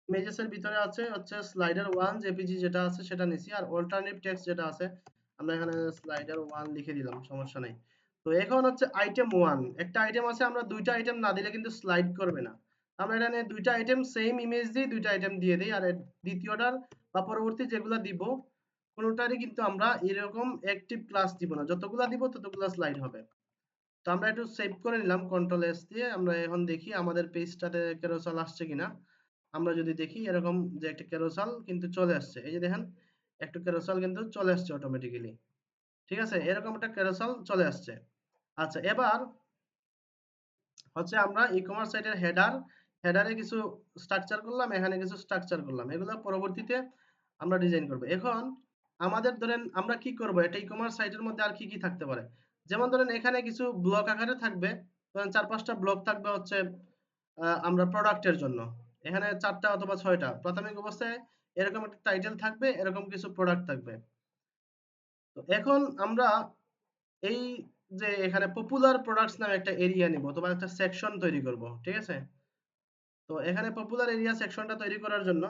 ইমেজেসের ভিতরে আছে হচ্ছে স্লাইডার 1 জেপিজি যেটা আছে সেটা নিছি, আর অল্টারনেটিভ টেক্সট যেটা আছে আমরা এখানে স্লাইডার 1 লিখে দিলাম, সমস্যা নাই। তো এখন হচ্ছে আইটেম 1, একটা আইটেম আছে, আমরা দুইটা আইটেম না দিলে কিন্তু স্লাইড করবে না। আমরা এখানে দুইটা আইটেম সেম ইমেজ দিই, দুইটা আইটেম দিয়ে দিই, আর দ্বিতীয়টার বা পরবর্তী যেগুলা দিব কোনোটারই কিন্তু আমরা এরকম অ্যাক্টিভ ক্লাস দিব না, যতগুলা দিব ততগুলা স্লাইড হবে। তো আমরা একটু সেভ করে নিলাম কন্ট্রোল এস দিয়ে। আমরা এখন দেখি আমাদের পেজটাতে ক্যারোসেল আসছে কিনা। আমরা যদি দেখি এরকম যে একটা ক্যারোসেল কিন্তু চলে আসছে, এই যে দেখেন একটা ক্যারোসেল কিন্তু চলে আসছে অটোমেটিক্যালি। ঠিক আছে, এরকম একটা ক্যারোসেল চলে আসছে। আচ্ছা, এবার হচ্ছে আমরা ই-কমার্স সাইটের হেডারে কিছু স্ট্রাকচার করলাম, এখানে কিছু স্ট্রাকচার করলাম, এগুলো পরবর্তীতে আমরা ডিজাইন করব। এখন আমাদের ধরেন আমরা কি করব, এটা ই-কমার্স সাইটের মধ্যে আর কি কি থাকতে পারে। যেমন ধরেন এখানে কিছু ব্লক আকারে থাকবে, ধরেন 4-5টা ব্লক থাকবে হচ্ছে আমরা প্রোডাক্টের জন্য। এখানে 4টা অথবা 6টা প্রাথমিক অবস্থায় এরকম একটা টাইটেল থাকবে, এরকম কিছু প্রোডাক্ট থাকবে। তো এখন আমরা এই যে এখানে পপুলার প্রোডাক্টস নামে একটা এরিয়া নিব অথবা একটা সেকশন তৈরি করব, ঠিক আছে? তো এখানে পপুলার এরিয়া সেকশনটা তৈরি করার জন্য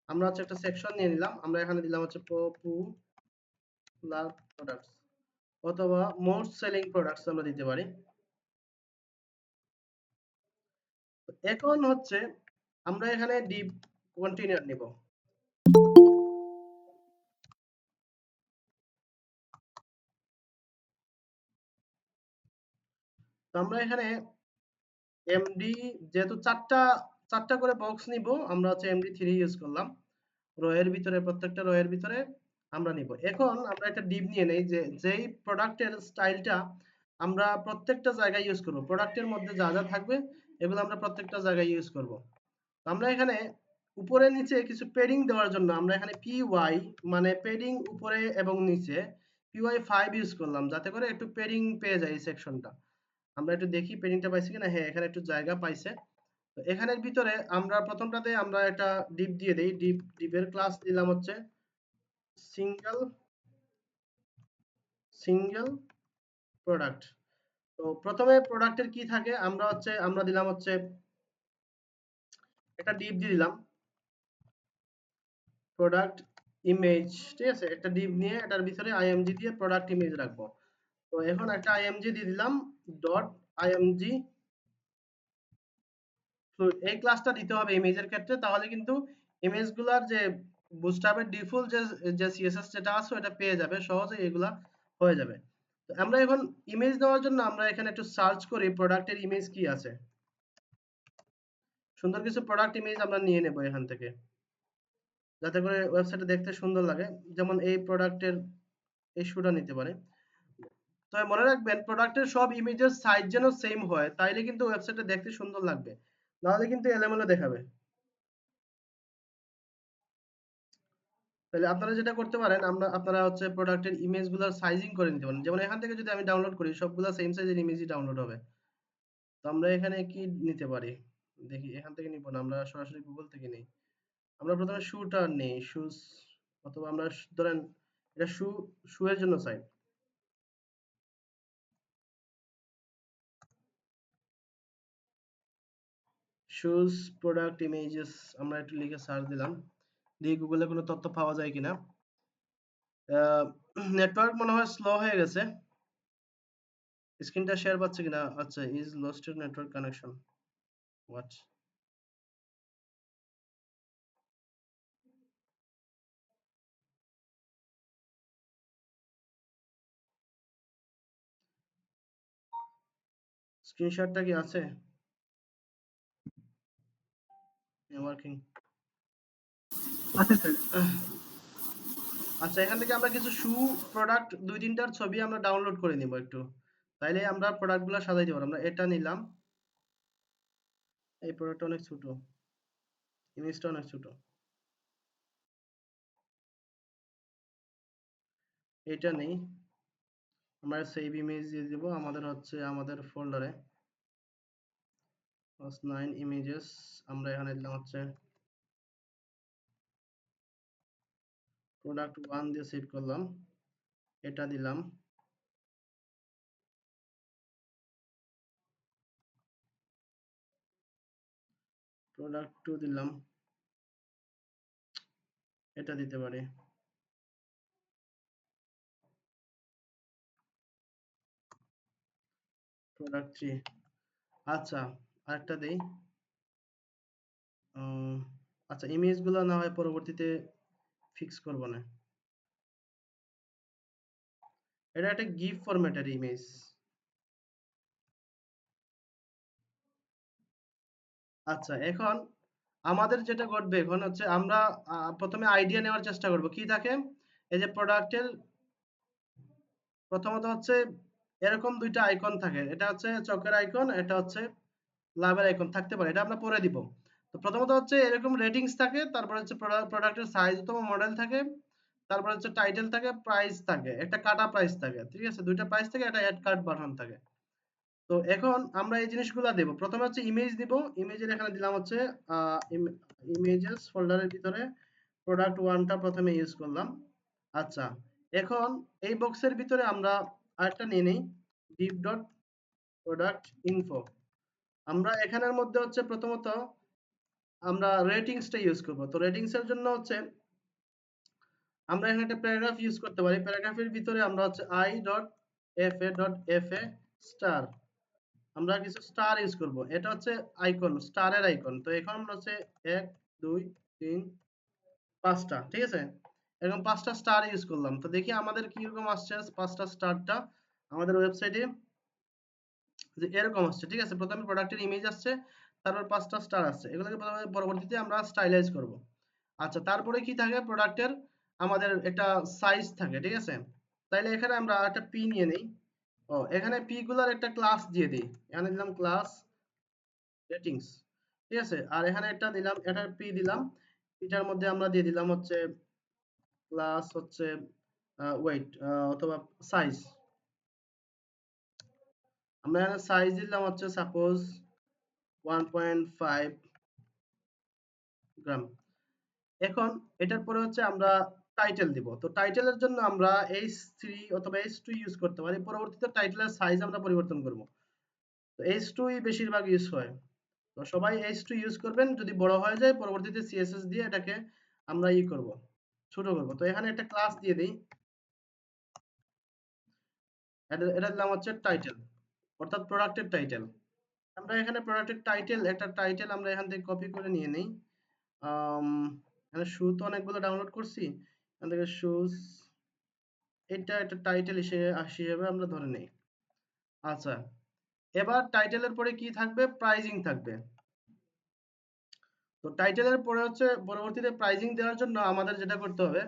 আমরা হচ্ছে একটা সেকশন নিয়ে নিলাম। আমরা এখানে দিলাম হচ্ছে পপুলার প্রোডাক্টস অথবা মোস্ট সেলিং প্রোডাক্টস আমরা দিতে পারি। এখন হচ্ছে আমরা এখানে ডিপ কন্টেইনার নিব। তো আমরা এখানে এমডি যেহেতু চারটা করে বক্স নিব, আমরা হচ্ছে এমডি3 ইউজ করলাম। রো এর ভিতরে প্রত্যেকটা রো এর ভিতরে আমরা নিব। এখন আমরা একটা ডিপ নিয়ে নেই যে যেই প্রোডাক্টের স্টাইলটা আমরা প্রত্যেকটা জায়গায় ইউজ করব। প্রোডাক্টের মধ্যে যা যা থাকবে এগুলো আমরা প্রত্যেকটা জায়গায় ইউজ করব। তো আমরা এখানে উপরে নিচে কিছু পেডিং দেওয়ার জন্য আমরা এখানে PY মানে পেডিং উপরে এবং নিচে PY5 ইউজ করলাম যাতে করে একটু পেডিং পেয়ে যায় এই সেকশনটা। আমরা একটু দেখি পেডিংটা পাইছি কিনা। হ্যাঁ, এখানে একটু জায়গা পাইছে। তো এখানের ভিতরে আমরা প্রথমটাতে আমরা একটা ডিপ দিয়ে দেই। ডিপের ক্লাস দিলাম হচ্ছে সিঙ্গেল সিঙ্গেল প্রোডাক্ট। তো প্রথমে প্রোডাক্টের কি থাকে আমরা দিলাম হচ্ছে একটা ডিপ দিয়ে দিলাম প্রোডাক্ট ইমেজ, ঠিক আছে? একটা ডিপ নিয়ে এটার ভিতরে আইএমজি দিয়ে প্রোডাক্ট ইমেজ রাখবো। তো এখন একটা আইএমজি দিয়ে দিলাম ডট আইএমজি ফ্লুইড। এই ক্লাসটা দিতে হবে ইমেজের ক্ষেত্রে, তাহলে কিন্তু ইমেজ গুলার যে বুটস্ট্র্যাপের ডিফল্ট যে সিএসএস যেটা আছে ওটা পেয়ে যাবে, সহজে এগুলা হয়ে যাবে। তো আমরা এখন ইমেজ দেওয়ার জন্য আমরা এখানে একটু সার্চ করি প্রোডাক্টের ইমেজ কি আছে। সুন্দর কিছু প্রোডাক্ট ইমেজ আমরা নিয়ে নেব এখান থেকে, যাতে করে ওয়েবসাইটে দেখতে সুন্দর লাগে। যেমন এই প্রোডাক্টের এই শুটা নিতে পারে। তবে মনে রাখবেন প্রোডাক্টের সব ইমেজের সাইজ যেন সেম হয়, তাইলে কিন্তু ওয়েবসাইটে দেখতে সুন্দর লাগবে, নাহলে কিন্তু এলোমেলো দেখাবে। তাহলে আপনারা যেটা করতে পারেন, আপনারা হচ্ছে প্রোডাক্টের ইমেজগুলোর সাইজিং করে নিতে পারেন। যেমন এখান থেকে যদি আমি ডাউনলোড করি সবগুলা সেম সাইজের ইমেজই ডাউনলোড হবে। তো আমরা এখানে কি নিতে পারি দেখি। এখান থেকে নিব না, আমরা সরাসরি গুগল থেকে নেই। আমরা প্রথমে শুটা নেই, শুজ, অথবা আমরা ধরেন এটা শু এর জন্য সাইট। শুজ প্রোডাক্ট ইমেজেস আমরা একটু লিখে সার্চ দিলাম, দিয়ে গুগলে কোনো তথ্য পাওয়া যায় কিনা। নেটওয়ার্ক মনে হয় স্লো হয়ে গেছে, স্ক্রিনটা শেয়ার পাচ্ছে কিনা। আচ্ছা, is lost network connection, what. স্ক্রিনশটটা কি আছে? ওয়ার্কিং। আছে স্যার। আচ্ছা, এখান থেকে আমরা কিছু প্রোডাক্ট 2-3টার ছবি আমরা ডাউনলোড করে নিব একটু, তাইলে আমরা প্রোডাক্টগুলো সাজাইতে পারবো। আমরা এটা নিলাম, এই প্রোডাক্টটা অনেক ছোট, ইমেজটা অনেক ছোট। এটা নেই, আমরা সেভ ইমেজ দিয়ে দিব আমাদের হচ্ছে আমাদের ফোল্ডারে 9 ইমেজেস। আমরা এখানে দিলাম হচ্ছে প্রোডাক্ট 1 দিয়ে সেভ করলাম, এটা দিলাম, প্রোডাক্ট 2 দিলাম, এটা দিতে পারি, প্রোডাক্ট 3। আচ্ছা, আরেকটা দেই। আচ্ছা, ইমেজগুলো না হয় পরবর্তীতে ফিক্স করব না। এটা একটা গিফ ফরম্যাটের ইমেজ। আচ্ছা, এখন আমাদের যেটা ঘটবে এখন হচ্ছে আমরা প্রথমে আইডিয়া নেওয়ার চেষ্টা করব কি থাকে। এই যে প্রোডাক্টের প্রথমত হচ্ছে এরকম দুইটা আইকন থাকে, এটা হচ্ছে চকের আইকন, এটা হচ্ছে লাভের আইকন থাকতে পারে, এটা আমরা পরে দিব। তো প্রথমত হচ্ছে এরকম রেটিংস থাকে, তারপর হচ্ছে প্রোডাক্টের সাইজ অথবা মডেল থাকে, তারপর হচ্ছে টাইটেল থাকে, প্রাইস থাকে, একটা কাটা প্রাইস থাকে, ঠিক আছে? দুইটা প্রাইস থাকে, একটা অ্যাড কার্ড বাটন থাকে। তো এখন আমরা এই জিনিসগুলা দেব। প্রথমে হচ্ছে ইমেজ দিব, ইমেজের এখানে দিলাম হচ্ছে ইমেজেস ফোল্ডারের ভিতরে প্রোডাক্ট 1টা প্রথমে ইউজ করলাম। আচ্ছা, এখন এই বক্সের ভিতরে আমরা আরেকটা নিয়ে নেই, div.product.info। আমরা এখানের মধ্যে হচ্ছে প্রথমত আমরা রেটিংসটা ইউজ করব। তো রেটিংস এর জন্য হচ্ছে আমরা এখানে একটা প্যারাগ্রাফ ইউজ করতে পারি। প্যারাগ্রাফের ভিতরে আমরা হচ্ছে i.fa.fa স্টার, আমরা কিছু স্টার ইউজ করব। এটা হচ্ছে আইকন, স্টারের আইকন। তো এখন আমরা হচ্ছে 1 2 3 5টা, ঠিক আছে? এরকম 5টা স্টার ইউজ করলাম। তো দেখি আমাদের কি রকম আসছে 5টা স্টারটা আমাদের ওয়েবসাইটে যে এরকম আসছে, ঠিক আছে? প্রথমে প্রোডাক্টের ইমেজ আসছে, তারপর 5টা স্টার আসছে। এগুলোকে পরবর্তীতে আমরা স্টাইলাইজ করব। আচ্ছা, তারপরে কি থাকে প্রোডাক্টের আমাদের একটা সাইজ থাকে, ঠিক আছে? তাইলে এখানে আমরা একটা পি নিয়ে নেই। এখানে পি গুলার একটা ক্লাস দিয়ে দিই। এখানে দিলাম ক্লাস রেটিংস, ঠিক আছে? আর এখানে একটা দিলাম, এটা পি দিলাম। এটার মধ্যে আমরা দিয়ে দিলাম হচ্ছে ক্লাস হচ্ছে ওয়েট অথবা সাইজ। আমরা এখানে সাইজ দিলাম হচ্ছে সাপোজ 1.5 গ্রাম। এখন এটার পরে হচ্ছে আমরা টাইটেল দিব। তো টাইটেলের জন্য আমরা h3 অথবা h2 ইউজ করতে পারি। পরবর্তীতে টাইটেলের সাইজ আমরা পরিবর্তন করব। তো h2 ই বেশিরভাগ ইউজ হয়। তো সবাই h2 ইউজ করবেন। যদি বড় হয়ে যায় পরবর্তীতে css দিয়ে এটাকে আমরা করব, ছোট করব। তো এখানে একটা ক্লাস দিয়ে দেই। এটার নাম হচ্ছে টাইটেল, অর্থাৎ প্রোডাক্টের টাইটেল। আমরা এখানে প্রোডাক্টের টাইটেল, একটা টাইটেল আমরা এখান থেকে কপি করে নিয়ে নেই। এখানে শু তো অনেকগুলো ডাউনলোড করছি, এখান থেকে শুজ, এটা একটা টাইটেল হিসেবে আমরা ধরে নেই। আচ্ছা, এবার টাইটেলের পরে কি থাকবে? প্রাইজিং থাকবে। তো টাইটেলের পরে হচ্ছে পরবর্তীতে প্রাইজিং দেওয়ার জন্য আমাদের যেটা করতে হবে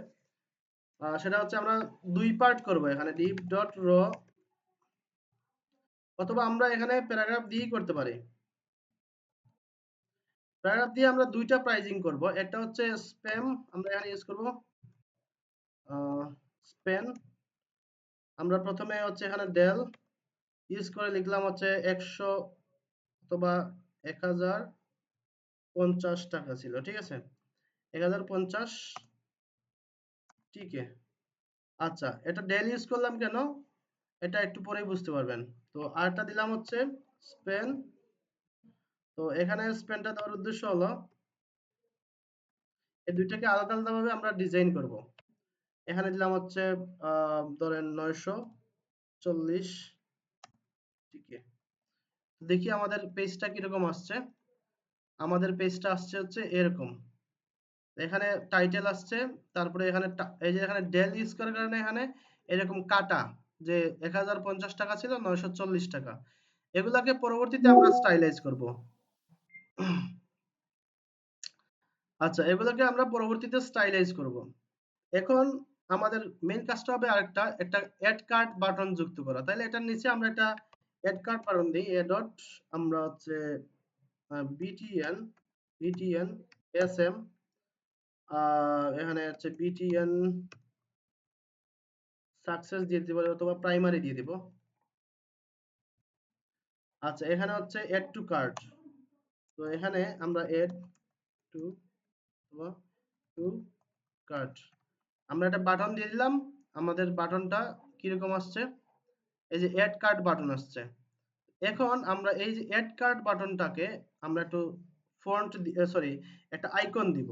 সেটা হচ্ছে আমরা দুই পার্ট করব এখানে div.raw, অথবা আমরা এখানে প্যারাগ্রাফ দিয়েই করতে পারি। প্যারাগ্রাফ দিয়ে আমরা দুইটা প্রাইজিং করব। একটা হচ্ছে স্প্যাম, আমরা এখানে ইউজ করব স্প্যান। আমরা প্রথমে হচ্ছে এখানে ডেল ইউজ করে লিখলাম হচ্ছে 100 অথবা 1050 টাকা ছিল, ঠিক আছে? 1050 টিকে। আচ্ছা, এটা ডেল ইউজ করলাম কেন এটা একটু পরেই বুঝতে পারবেন। তো আরটা দিলাম হচ্ছে স্পেন। তো এখানে স্পেনটা দেওয়ার উদ্দেশ্য হলো এই দুইটাকে আলাদা আলাদা ভাবে আমরা ডিজাইন করব। এখানে দিলাম হচ্ছে ধরেন 940 টিকে। দেখি আমাদের পেজটা কিরকম আসছে। আমাদের পেজটা আসছে হচ্ছে এরকম। এখানে টাইটেল আসছে, তারপরে এখানে এই যে এখানে ডেল ইউজ করার কারণে এখানে এরকম কাটা, যে 1050 টাকা ছিল 940 টাকা। এগুলাকে পরবর্তীতে আমরা স্টাইলাইজ করব। আচ্ছা, এগুলোকে আমরা পরবর্তীতে স্টাইলাইজ করব। এখন আমাদের মেইন কাজটা হবে আরেকটা, একটা অ্যাড কার্ড বাটন যুক্ত করা। তাহলে এটার নিচে আমরা একটা অ্যাড কার্ড বাটন দিই। এ ডট আমরা হচ্ছে btn sm, এখানে হচ্ছে btn সাকসেস দিয়ে দিব অথবা প্রাইমারি দিয়ে দিব। আচ্ছা, এখানে হচ্ছে এড টু কার্ট। তো এখানে আমরা এড টু টু কার্ট, আমরা একটা বাটন দিয়ে দিলাম। আমাদের বাটনটা কিরকম আসছে? এই যে এড কার্ট বাটন আসছে। এখন আমরা এই যে এড কার্ট বাটনটাকে আমরা একটু ফন্ট সরি একটা আইকন দিব।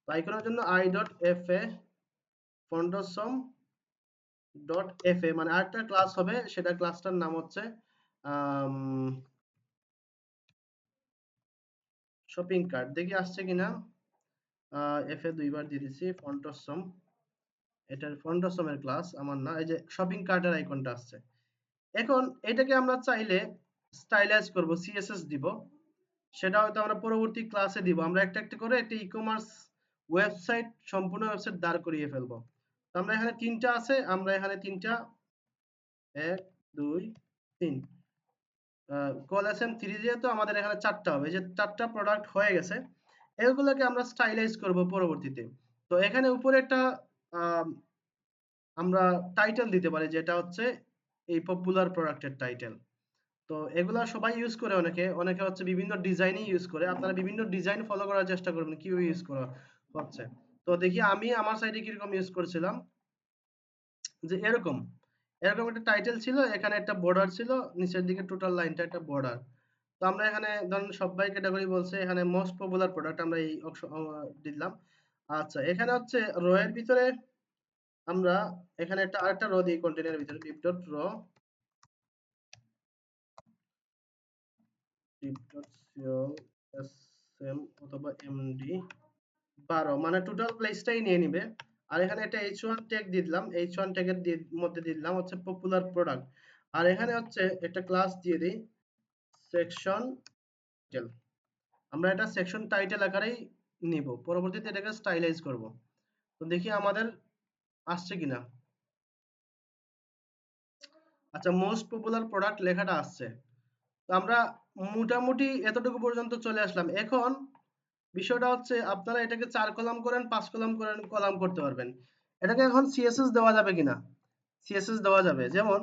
তো আইকনের জন্য i.fa ফন্টসম ডট এফ এ, মানে আরেকটা ক্লাস হবে, সেটা ক্লাসটার নাম হচ্ছে শপিং কার্ট। দেখি আসছে কিনা। এফ এ দুইবার দিয়ে দিছি। ফন্টসম, এটার ফন্টসমের ক্লাস আমার না, এই যে শপিং কার্টের আইকনটা আসছে। এখন এটাকে আমরা চাইলে স্টাইলাইজ করব, সিএসএস দিব। সেটা হয়তো আমরা পরবর্তী ক্লাসে দিব। আমরা একটা একটা করে একটা ই-কমার্স ওয়েবসাইট, সম্পূর্ণ ওয়েবসাইট দাঁড় করিয়ে ফেলবো। তো আমরা এখানে তিনটা আছে, আমরা এখানে তিনটা 1 2 3 কল এসএম 3 যেহেতু আমাদের এখানে 4টা হবে, যে 4টা প্রোডাক্ট হয়ে গেছে। এগুলোকে আমরা স্টাইলাইজ করব পরবর্তীতে। তো এখানে উপরে একটা আমরা টাইটেল দিতে পারি, যেটা হচ্ছে এই পপুলার প্রোডাক্টের টাইটেল। তো এগুলা সবাই ইউজ করে, অনেকে অনেকে হচ্ছে বিভিন্ন ডিজাইনই ইউজ করে। আপনারা বিভিন্ন ডিজাইন ফলো করার চেষ্টা করবেন কিভাবে ইউজ করা হচ্ছে। তো দেখি আমি আমার সাইডে কিরকম ইউজ করছিলাম, যে এরকম এরকম একটা টাইটেল ছিল, এখানে একটা বর্ডার ছিল, নিচের দিকে টোটাল লাইনটা একটা বর্ডার। তো আমরা এখানে ধরুন সবাই ক্যাটাগরি বলছে, এখানে মোস্ট পপুলার প্রোডাক্ট আমরা এই দিলাম। আচ্ছা, এখানে হচ্ছে রো এর ভিতরে আমরা এখানে একটা আরেকটা র দিই কন্টেইনারের ভিতরে div ডট র div ডট sm অথবা md 12 মানে টোটাল প্লেসটাই নিয়ে নিবে। আর এখানে একটা h1 ট্যাগ দিয়ে দিলাম, h1 ট্যাগের মধ্যে দিয়ে দিলাম হচ্ছে পপুলার প্রোডাক্ট। আর এখানে হচ্ছে একটা ক্লাস দিয়ে দিই সেকশন টাইটেল। আমরা এটা সেকশন টাইটেল আকারেই নিব, পরবর্তীতে এটাকে স্টাইলাইজ করব। তো দেখি আমাদের আসছে কিনা। আচ্ছা, মোস্ট পপুলার প্রোডাক্ট লেখাটা আসছে। তো আমরা মোটামুটি এতটুকু পর্যন্ত চলে আসলাম। এখন বিষয়টা হচ্ছে আপনারা এটাকে 4 কলাম করেন, 5 কলাম করেন, কলাম করতে পারবেন। এটাকে এখন সিএসএস দেওয়া যাবে কিনা? সিএসএস দেওয়া যাবে। যেমন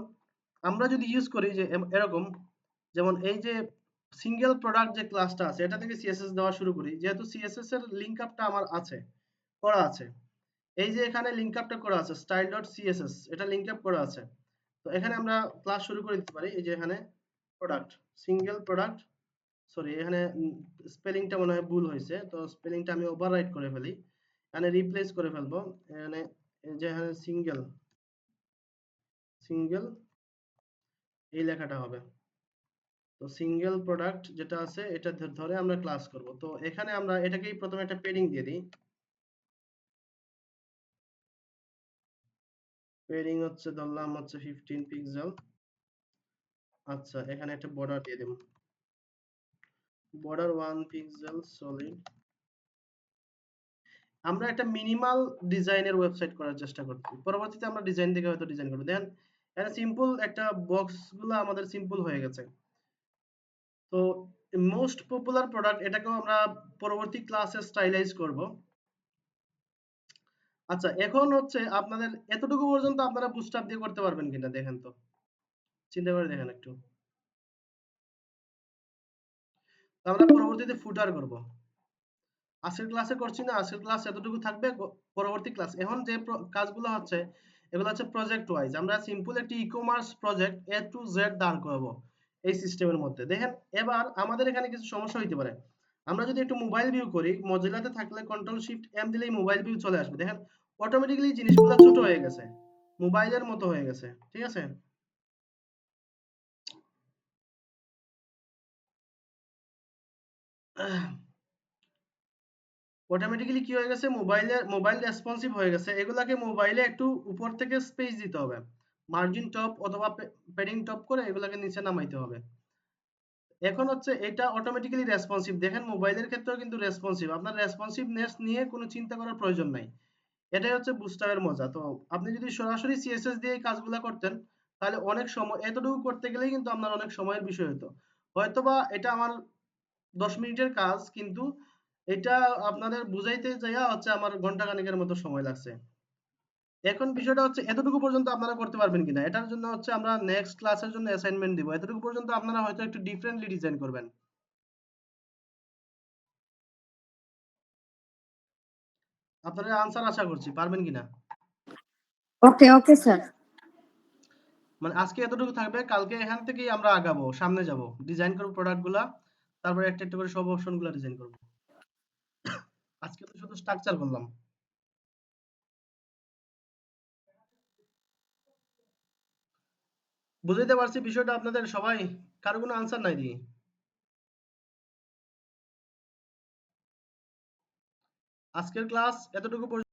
আমরা যদি ইউজ করি যে এরকম, যেমন এই যে সিঙ্গেল প্রোডাক্ট যে ক্লাসটা আছে এটা থেকে সিএসএস দেওয়া শুরু করি, যেহেতু সিএসএস এর লিংক আপটা আমার আছে, করা আছে। এই যে এখানে লিংক আপটা করা আছে style.css, এটা লিংক আপ করা আছে। তো এখানে আমরা ক্লাস শুরু করে দিতে পারি। এই যে এখানে প্রোডাক্ট, সিঙ্গেল প্রোডাক্ট, সরি এখানে স্পেলিংটা মনে হয় ভুল হয়েছে, তো স্পেলিংটা আমি ওভাররাইট করে ফেলি, এখানে রিপ্লেস করে ফেলবো। এখানে এই যে এখানে সিঙ্গেল সিঙ্গেল এই লেখাটা হবে। তো সিঙ্গেল প্রোডাক্ট যেটা আছে এটা ধরে আমরা ক্লাস করব। তো এখানে আমরা এটাকেই প্রথমে একটা পেডিং দিয়ে দিই। পেডিং হচ্ছে ধরলাম হচ্ছে 15 পিক্সেল। আচ্ছা, এখানে একটা বর্ডার দিয়ে দেব, বর্ডার 1 পিক্সেল সলিড। আমরা একটা মিনিমাল ডিজাইনের ওয়েবসাইট করার চেষ্টা করছি, পরবর্তীতে আমরা ডিজাইন থেকে হয়তো ডিজাইন করব। দেন এটা সিম্পল একটা বক্স গুলো আমাদের সিম্পল হয়ে গেছে। তো মোস্ট পপুলার প্রোডাক্ট এটাকেও আমরা পরবর্তী ক্লাসে স্টাইলাইজ করব। আচ্ছা, এখন হচ্ছে আপনাদের এতটুকু পর্যন্ত আপনারা বুস্টআপ দিয়ে করতে পারবেন কিনা দেখেন তো, চিন্তা করে দেখেন একটু। তো আমরা পরবর্তীতে ফুটার করব। আজকের ক্লাসে করছি না, আজকের ক্লাস এতটুকু থাকবে। পরবর্তী ক্লাস এখন যে কাজগুলো হচ্ছে এগুলো হচ্ছে প্রজেক্ট ওয়াইজ। আমরা সিম্পল একটি e-commerce project A to Z দাঁড় করাবো এই সিস্টেমের মধ্যে। দেখেন এবার আমাদের এখানে কিছু সমস্যা হইতে পারে। আমরা যদি একটু মোবাইল ভিউ করি, মজিলাতে থাকলে কন্ট্রোল শিফট এম দিলেই মোবাইল ভিউ চলে আসবে। দেখেন অটোমেটিক্যালি জিনিসগুলো ছোট হয়ে গেছে, মোবাইলের মতো হয়ে গেছে, ঠিক আছে? অটোমেটিক্যালি কি হয়ে গেছে, মোবাইল রেসপন্সিভ হয়ে গেছে। এগুলাকে মোবাইলে একটু উপর থেকে স্পেস দিতে হবে, মার্জিন টপ অথবা প্যাডিং টপ করে এগুলাকে নিচে নামাইতে হবে। এখন হচ্ছে এটা অটোমেটিক্যালি রেসপন্সিভ। দেখেন মোবাইলের ক্ষেত্রেও কিন্তু রেসপন্সিভ, আপনার রেসপন্সিভনেস নিয়ে কোনো চিন্তা করার প্রয়োজন নাই। এটাই হচ্ছে বুস্টারের মজা। তো আপনি যদি সরাসরি সিএসএস দিয়ে এই কাজগুলা করতেন তাহলে অনেক সময়, এতটুকু করতে গেলেই কিন্তু আপনার অনেক সময়ের বিষয় হতো। হয়তোবা এটা আমার 10 মিনিটের কাজ, কিন্তু এটা আপনাদের বুঝাইতে যাইয়া হচ্ছে আমার ঘন্টা খানেকের মতো সময় লাগছে। এখন বিষয়টা হচ্ছে এতটুকু পর্যন্ত আপনারা করতে পারবেন কিনা, এটার জন্য হচ্ছে আমরা নেক্সট ক্লাসের জন্য অ্যাসাইনমেন্ট দিব। এতটুকু পর্যন্ত আপনারা হয়তো একটু ডিফারেন্টলি ডিজাইন করবেন। আপনারা আনসার আশা করছি পারবেন কিনা। ওকে ওকে স্যার। মানে আজকে এতটুকু থাকবে, কালকে এখান থেকেই আমরা আগাবো, সামনে যাব, ডিজাইন করব প্রোডাক্ট গুলা, তারপরে একটা একটা করে সব অপশন গুলা ডিজাইন করব। আজকে তো শুধু স্ট্রাকচার করলাম। বুঝাইতে পারছি বিষয়টা আপনাদের সবাই? কারো কোনো আনসার নাই দি? আজকের ক্লাস এতটুকু পর্যন্ত।